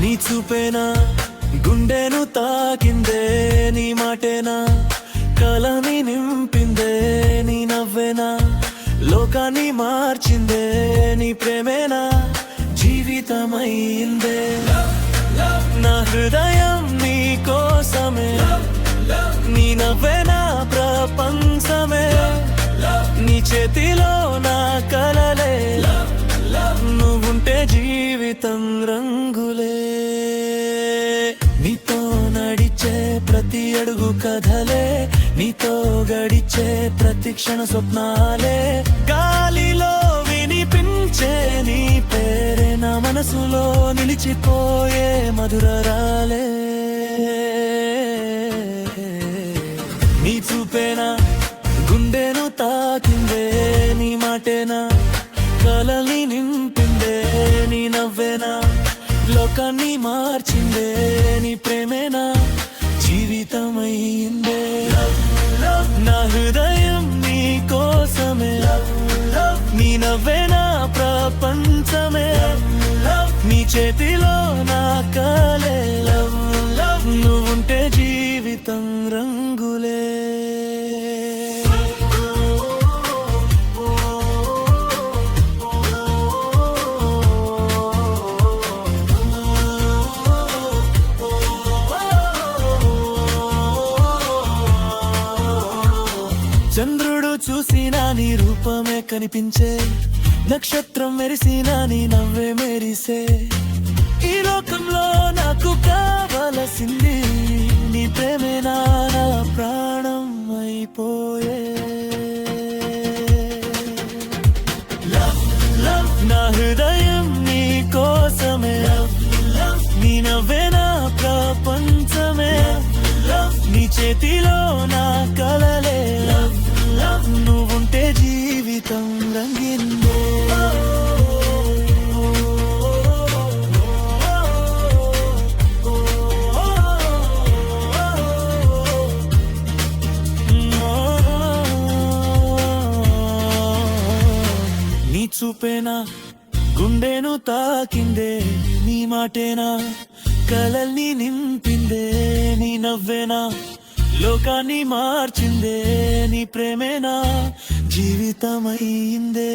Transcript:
నీ చూపేనా గుండెను తాకిందే, నీ మాటేనా కలని నింపిందే, నీ నవ్వేనా లోకాన్ని మార్చిందే, నీ ప్రేమేనా జీవితమైందే. నా హృదయం నీ కోసమే, నీ నవ్వేనా ప్రపంచమే, నీ చేతిలో నా కలలే, నువ్వుంటే జీవితం రంగులే. నీతో నడిచే ప్రతి అడుగు కథలే, నీతో గడిచే ప్రతి క్షణ స్వప్నాలే, గాలిలో వినిపించే నీ పేరే నా మనసులో నిలిచిపోయే మధురరాలే. నీ చూపేనా గుండెను తాకిందే, నీ మాటేనా కలల్ని నింపిందే, నీ నవ్వేనా లోకాన్ని మార్చిందే, నీ ప్రేమేనా జీవితమైందే. నా హృదయం నీ కోసమే, నీ నవ్వేనా ప్రపంచమే, నీ చేతిలో నా కలే, నువ్వుంటే జీవితం రంగులే. చంద్రుడు చూసినా నీ రూపమే కనిపించే, నక్షత్రం మెరిసినా నీ నవ్వే మెరిసే, ఈ లోకంలో నాకు కావలసింది నీ ప్రేమే, నా ప్రాణం అయిపోయే. నా హృదయం నీ కోసమే, నీ నవ్వే నా ప్రపంచమే, నీ చేతిలో నా కలలే, నువ్వుంటే జీవితం రంగిందే. నీ చూపేనా గుండెను తాకిందే, నీ మాటేనా కలల్ని నింపిందే, నీ నవ్వేనా లోకాన్ని మార్చిందే, నీ ప్రేమేనా జీవితమైందే.